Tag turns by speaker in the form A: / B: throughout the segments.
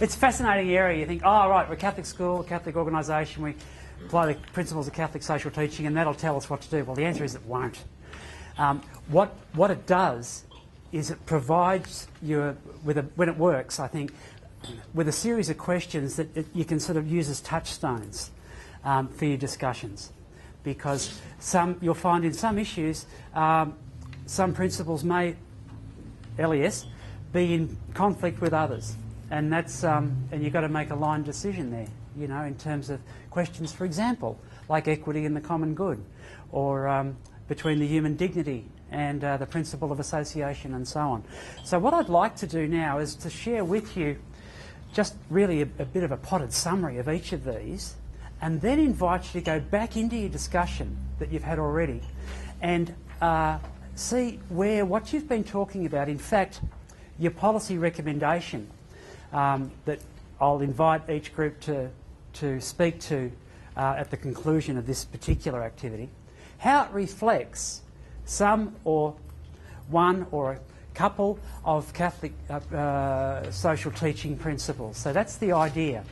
A: It's a fascinating area. You think, oh, right, we're a Catholic school, a Catholic organisation, we apply the principles of Catholic social teaching and that'll tell us what to do. Well, the answer is it won't. What it does is it provides you when it works, I think, with a series of questions that you can sort of use as touchstones for your discussions. Because you'll find in some issues, some principles may, LES, be in conflict with others. And that's and you've got to make a line decision there, you know, in terms of questions, for example, like equity and the common good, or between the human dignity and the principle of association and so on. So what I'd like to do now is to share with you just really a bit of a potted summary of each of these, and then invite you to go back into your discussion that you've had already and see where what you've been talking about, in fact, your policy recommendation that I'll invite each group to speak to at the conclusion of this particular activity, how it reflects some or one or a couple of Catholic social teaching principles. So that's the idea.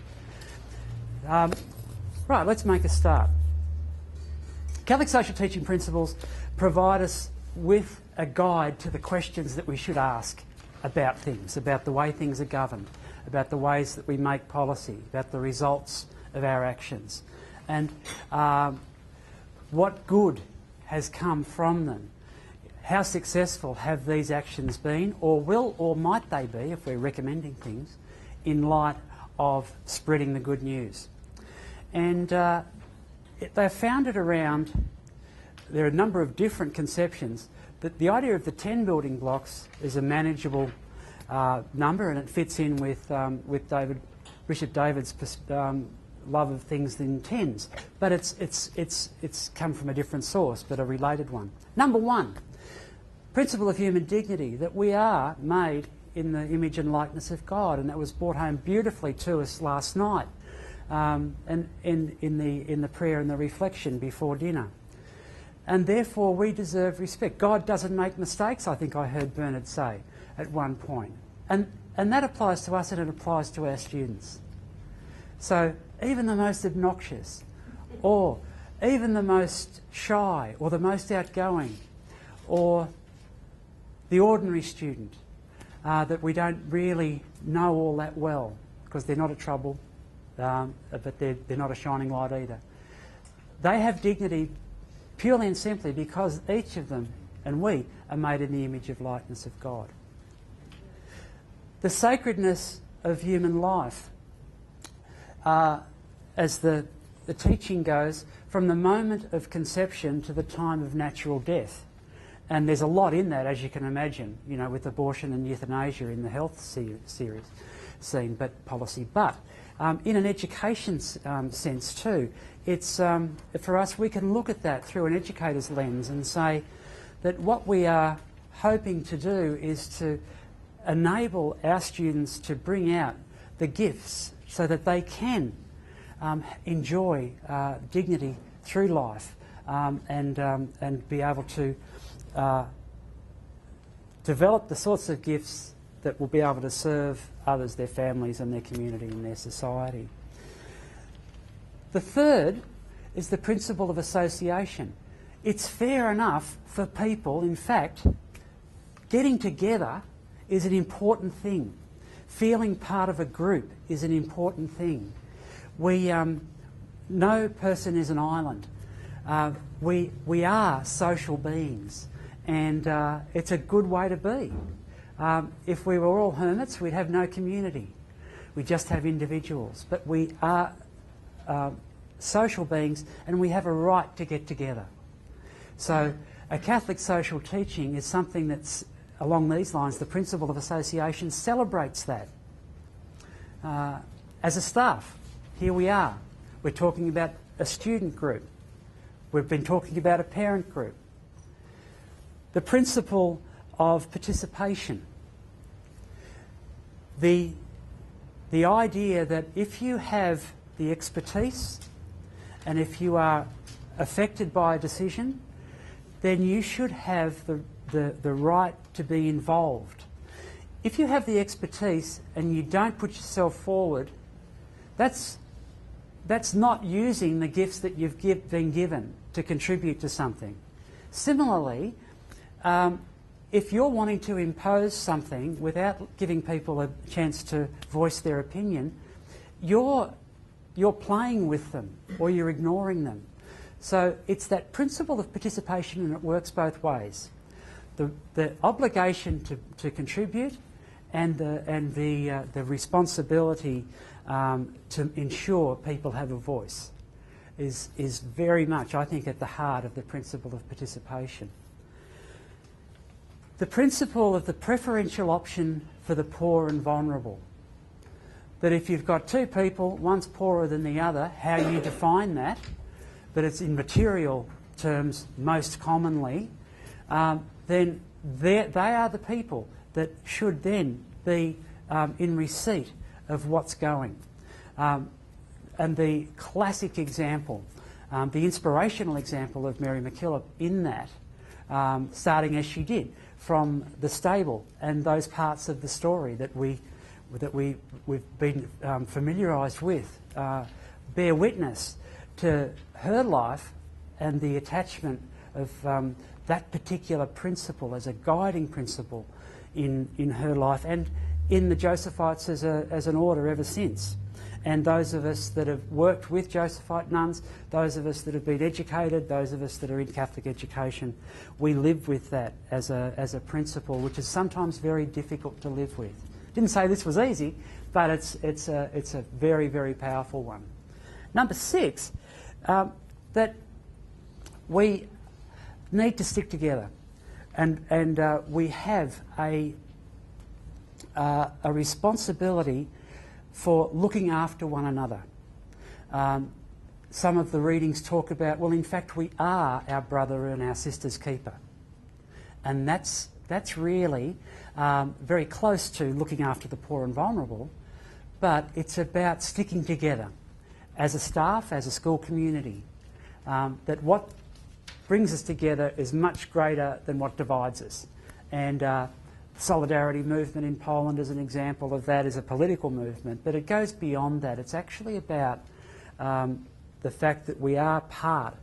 A: Right, let's make a start. Catholic social teaching principles provide us with a guide to the questions that we should ask about things, about the way things are governed, about the ways that we make policy, about the results of our actions, and what good has come from them. How successful have these actions been, or will or might they be, if we're recommending things, in light of spreading the good news? And they're founded around, there are a number of different conceptions, but the idea of the 10 building blocks is a manageable number, and it fits in with Bishop David's love of things in tens. But it's come from a different source, but a related one. Number one, principle of human dignity, that we are made in the image and likeness of God, and that was brought home beautifully to us last night, and in the prayer and the reflection before dinner. And therefore we deserve respect. God doesn't make mistakes, I think I heard Bernard say at one point. And that applies to us, and it applies to our students. So even the most obnoxious, or even the most shy, or the most outgoing, or the ordinary student that we don't really know all that well, because they're not a trouble, but they're not a shining light either. They have dignity purely and simply because each of them, and we, are made in the image of likeness of God. The sacredness of human life, as the teaching goes, from the moment of conception to the time of natural death. And there's a lot in that, as you can imagine, you know, with abortion and euthanasia in the health series scene, but policy. But in an education sense too, it's for us, we can look at that through an educator's lens and say that what we are hoping to do is to enable our students to bring out the gifts so that they can enjoy dignity through life and be able to develop the sorts of gifts that will be able to serve others, their families and their community and their society. The third is the principle of association. It's fair enough for people, in fact, getting together is an important thing. Feeling part of a group is an important thing. No person is an island. We are social beings, and it's a good way to be. If we were all hermits, we'd have no community. We just have individuals. But we are social beings, and we have a right to get together. So a Catholic social teaching is something that's along these lines. The principle of association celebrates that. As a staff, here we are. We're talking about a student group. We've been talking about a parent group. The principle of participation. The idea that if you have the expertise and if you are affected by a decision, then you should have the right to be involved if you have the expertise and you don't put yourself forward, that's not using the gifts that you've been given to contribute to something. Similarly, if you're wanting to impose something without giving people a chance to voice their opinion, you're playing with them or you're ignoring them. So it's that principle of participation, and it works both ways. The obligation to contribute and the responsibility to ensure people have a voice is very much, I think, at the heart of the principle of participation. The principle of the preferential option for the poor and vulnerable. That if you've got two people, one's poorer than the other, how you define that, but it's in material terms most commonly, then they are the people that should then be in receipt of what's going. And the classic example, the inspirational example of Mary MacKillop in that, starting as she did, from the stable and those parts of the story that we've been familiarised with, bear witness to her life and the attachment of that particular principle as a guiding principle in her life and in the Josephites as an order ever since. And those of us that have worked with Josephite nuns, those of us that have been educated, those of us that are in Catholic education, we live with that as a principle, which is sometimes very difficult to live with. Didn't say this was easy, but it's a very, very powerful one. Number 6, that we need to stick together, and we have a responsibility for looking after one another. Some of the readings talk about, well, in fact, we are our brother and our sister's keeper. And that's really very close to looking after the poor and vulnerable, but it's about sticking together as a staff, as a school community, that what brings us together is much greater than what divides us. And Solidarity movement in Poland as an example of that is a political movement, but it goes beyond that. It's actually about the fact that we are part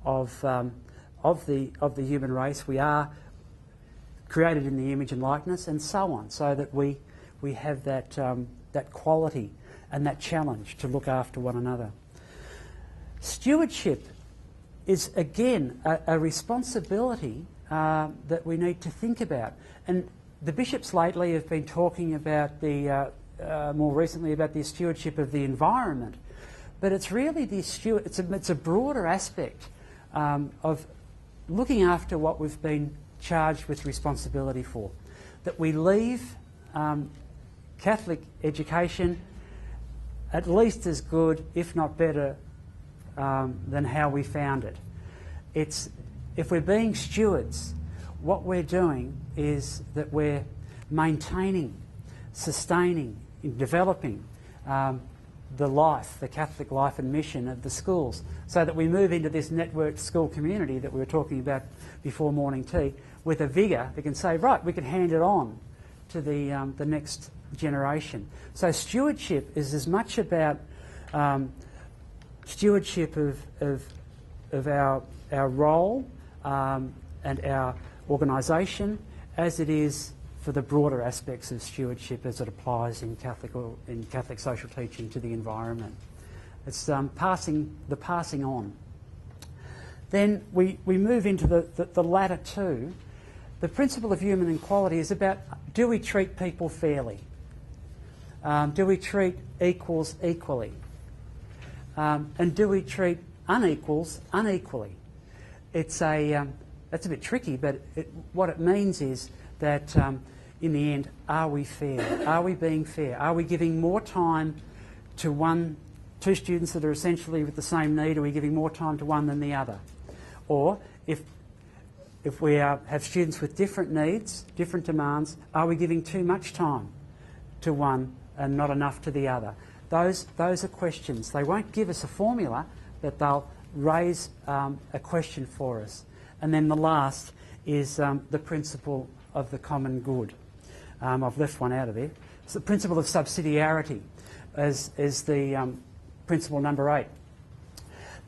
A: of the human race. We are created in the image and likeness, and so on, so that we have that that quality and that challenge to look after one another. Stewardship is again a responsibility that we need to think about. And the bishops lately have been talking about more recently about the stewardship of the environment, but it's really it's a broader aspect of looking after what we've been charged with responsibility for. That we leave Catholic education at least as good, if not better, than how we found it. If we're being stewards, what we're doing is that we're maintaining, sustaining, developing the Catholic life and mission of the schools, so that we move into this networked school community that we were talking about before morning tea with a vigour that can say, right, we can hand it on to the next generation. So stewardship is as much about stewardship of our role and our organisation as it is for the broader aspects of stewardship as it applies in Catholic social teaching to the environment. It's passing on. Then we move into the latter two. The principle of human equality is about, do we treat people fairly? Do we treat equals equally? And do we treat unequals unequally? That's a bit tricky, but what it means is that in the end, are we fair? Are we being fair? Are we giving more time to two students that are essentially with the same need? Are we giving more time to one than the other? Or if we have students with different needs, different demands, are we giving too much time to one and not enough to the other? Those are questions. They won't give us a formula, but they'll raise a question for us. And then the last is the principle of the common good. I've left one out of there. It's the principle of subsidiarity is the principle number 8.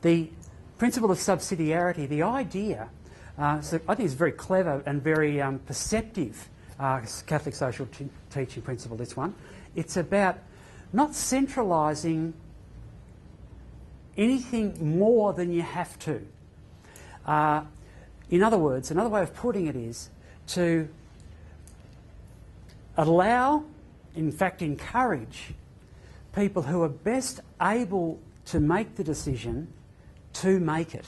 A: The principle of subsidiarity, the idea, so I think it's very clever and very perceptive Catholic social teaching principle, this one. It's about not centralising anything more than you have to. In other words, another way of putting it is to allow, in fact encourage, people who are best able to make the decision to make it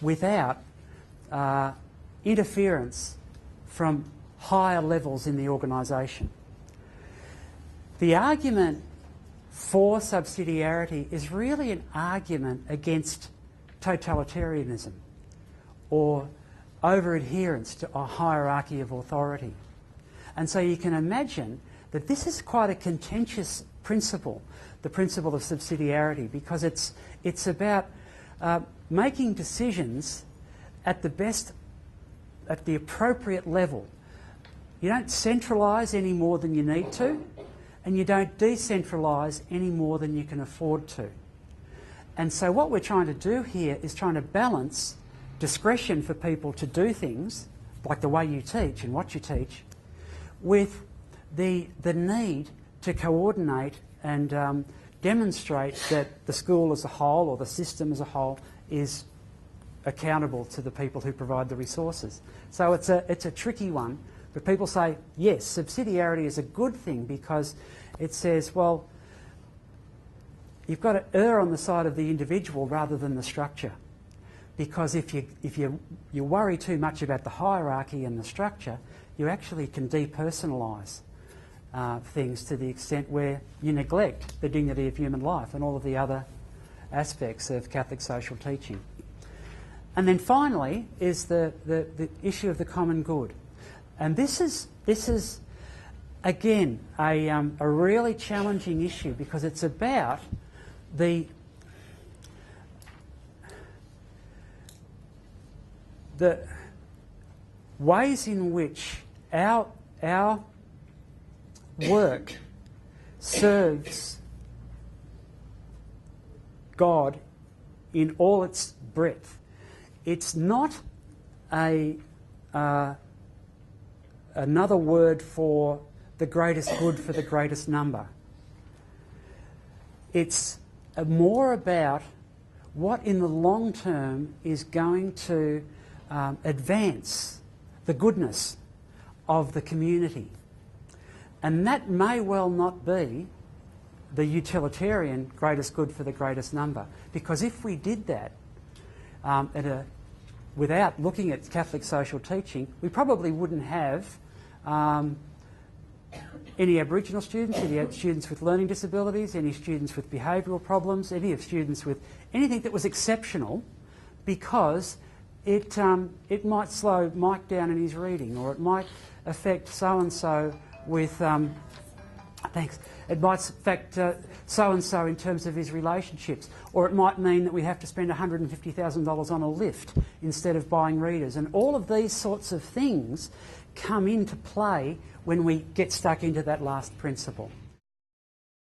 A: without interference from higher levels in the organisation. The argument for subsidiarity is really an argument against totalitarianism or over-adherence to a hierarchy of authority. And so you can imagine that this is quite a contentious principle, the principle of subsidiarity, because it's about making decisions at the appropriate level. You don't centralise any more than you need to, and you don't decentralise any more than you can afford to. And so what we're trying to do here is trying to balance discretion for people to do things, like the way you teach and what you teach, with the need to coordinate and demonstrate that the school as a whole or the system as a whole is accountable to the people who provide the resources. So it's a tricky one, but people say, yes, subsidiarity is a good thing because it says, well, you've got to err on the side of the individual rather than the structure. Because if you worry too much about the hierarchy and the structure, you actually can depersonalise things to the extent where you neglect the dignity of human life and all of the other aspects of Catholic social teaching. And then finally is the issue of the common good. And this is again a really challenging issue because it's about the ways in which our work serves God in all its breadth. It's not another word for the greatest good for the greatest number. It's more about what in the long term is going to advance the goodness of the community. And that may well not be the utilitarian greatest good for the greatest number. Because if we did that without looking at Catholic social teaching, we probably wouldn't have any Aboriginal students, any students with learning disabilities, any students with behavioural problems, any of students with anything that was exceptional, because it might slow Mike down in his reading, or it might affect so-and-so with... thanks. It might affect so-and-so in terms of his relationships, or it might mean that we have to spend $150,000 on a lift instead of buying readers. And all of these sorts of things come into play when we get stuck into that last principle.